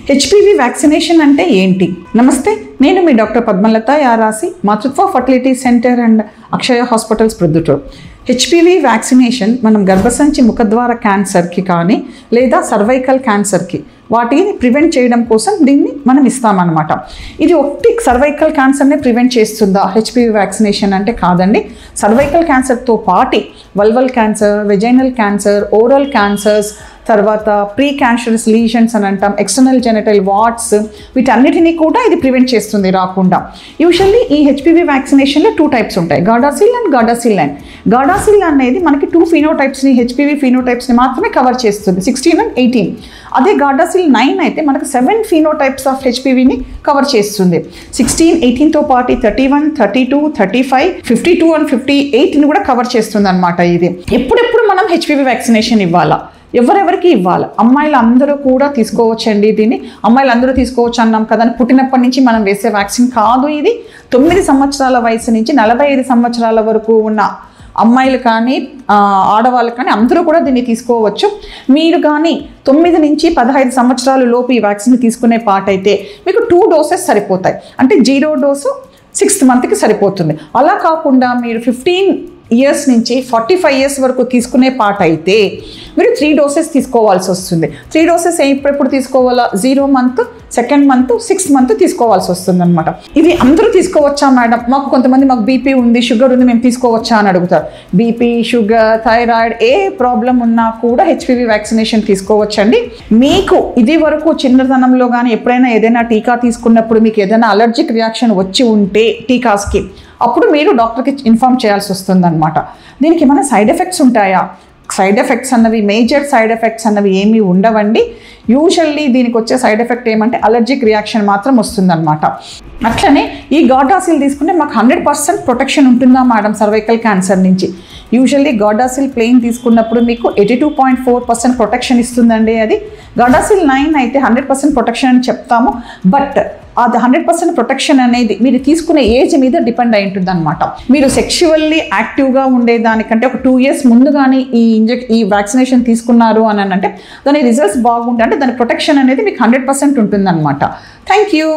HPV vaccination అంటే ఏంటి? నమస్తే, నేను మీ డాక్టర్ పద్మలత యారాసి, మాతృత్వ fertility centre and Akshaya hospitals Proddatur. HPV vaccination మనం గర్భసంచి ముఖద్వార క్యాన్సర్కి కానీ లేదా సర్వైకల్ క్యాన్సర్కి వాటిని ప్రివెంట్ చేయడం కోసం దీన్ని మనం ఇస్తామన్నమాట. ఇది ఒకటి సర్వైకల్ క్యాన్సర్ని ప్రివెంట్ చేస్తుందా హెచ్పివి వ్యాక్సినేషన్ అంటే? కాదండి. సర్వైకల్ క్యాన్సర్తో పాటు vulval cancer, vaginal cancer, oral cancers, తర్వాత ప్రీ క్యాన్సరస్ లీషన్స్ అని అంటాం, ఎక్స్టర్నల్ జెనిటల్ వాట్స్, వీటన్నిటినీ కూడా ఇది ప్రివెంట్ చేస్తుంది రాకుండా. యూజువల్లీ ఈ హెచ్పివి వ్యాక్సినేషన్లో 2 టైప్స్ ఉంటాయి, గాడాసిల్ అండ్ గాడాసిల్ 9. గాడాసిల్ అనేది మనకి 2 ఫినోటైప్స్ని, హెచ్పివి ఫినోటైప్స్ని మాత్రమే కవర్ చేస్తుంది, 16 and 18. అదే గాడాసిల్ 9 అయితే మనకు 7 ఫినోటైప్స్ ఆఫ్ హెచ్పివిని కవర్ చేస్తుంది. 16, 18తో పాటు 31, 32, 35, 52 and 58ని కూడా కవర్ చేస్తుంది అనమాట. ఇది ఎప్పుడెప్పుడు మనం హెచ్పివి వ్యాక్సినేషన్ ఇవ్వాలా, ఎవరెవరికి ఇవ్వాలి? అమ్మాయిలు అందరూ కూడా తీసుకోవచ్చండి. దీన్ని అమ్మాయిలు అందరూ తీసుకోవచ్చు అన్నాం కదా, పుట్టినప్పటి నుంచి మనం వేసే వ్యాక్సిన్ కాదు ఇది. 9 సంవత్సరాల వయసు నుంచి 45 సంవత్సరాల వరకు ఉన్న అమ్మాయిలు కానీ ఆడవాళ్ళు కానీ అందరూ కూడా దీన్ని తీసుకోవచ్చు. మీరు కానీ 9 నుంచి 15 సంవత్సరాల లోపు ఈ వ్యాక్సిన్ తీసుకునే పార్ట్ అయితే మీకు 2 డోసెస్ సరిపోతాయి. అంటే 0 డోసు 6th మంత్కి సరిపోతుంది. అలా కాకుండా మీరు 15 ఇయర్స్ నుంచి 45 ఇయర్స్ వరకు తీసుకునే పార్ట్ అయితే మీరు 3 డోసెస్ తీసుకోవాల్సి వస్తుంది. 3 డోసెస్ ఎప్పుడెప్పుడు తీసుకోవాలా? 0 month, 2nd month, 6th month తీసుకోవాల్సి వస్తుంది అనమాట. ఇది అందరూ తీసుకోవచ్చా మేడం? మాకు కొంతమంది మాకు బీపీ ఉంది, షుగర్ ఉంది, మేము తీసుకోవచ్చా అని అడుగుతారు. బీపీ, షుగర్, థైరాయిడ్ ఏ ప్రాబ్లం ఉన్నా కూడా హెచ్పివి వ్యాక్సినేషన్ తీసుకోవచ్చండి. మీకు ఇది వరకు చిన్నతనంలో కానీ ఎప్పుడైనా ఏదైనా టీకా తీసుకున్నప్పుడు మీకు ఏదైనా అలర్జిక్ రియాక్షన్ వచ్చి ఉంటే టీకాస్కి, అప్పుడు మీరు డాక్టర్కి ఇన్ఫార్మ్ చేయాల్సి వస్తుంది అనమాట. దీనికి ఏమైనా సైడ్ ఎఫెక్ట్స్ ఉంటాయా? సైడ్ ఎఫెక్ట్స్ అన్నవి, మేజర్ సైడ్ ఎఫెక్ట్స్ అన్నవి ఏమీ ఉండవండి. యూజువల్లీ దీనికి వచ్చే సైడ్ ఎఫెక్ట్ ఏమంటే అలర్జిక్ రియాక్షన్ మాత్రం వస్తుందన్నమాట. అట్లనే ఈ గాడాసిల్ తీసుకుంటే మాకు 100% ప్రొటెక్షన్ ఉంటుందా మేడం సర్వైకల్ క్యాన్సర్ నుంచి? యూజువల్లీ గాడాసిల్ ప్లెయిన్ తీసుకున్నప్పుడు మీకు 82.4% ప్రొటెక్షన్ ఇస్తుందండి. అది గాడాసిల్ 9 అయితే 100% ప్రొటెక్షన్ అని చెప్తాము. బట్ అది 100% ప్రొటెక్షన్ అనేది మీరు తీసుకునే ఏజ్ మీద డిపెండ్ అయి ఉంటుంది అనమాట. మీరు సెక్షువల్లీ యాక్టివ్గా ఉండేదానికంటే ఒక 2 years ముందు కానీ ఈ వ్యాక్సినేషన్ తీసుకున్నారు అని అంటే దాని రిజల్ట్స్ బాగుంటాయి, అంటే దాని ప్రొటెక్షన్ అనేది మీకు 100% ఉంటుందన్నమాట. Thank you.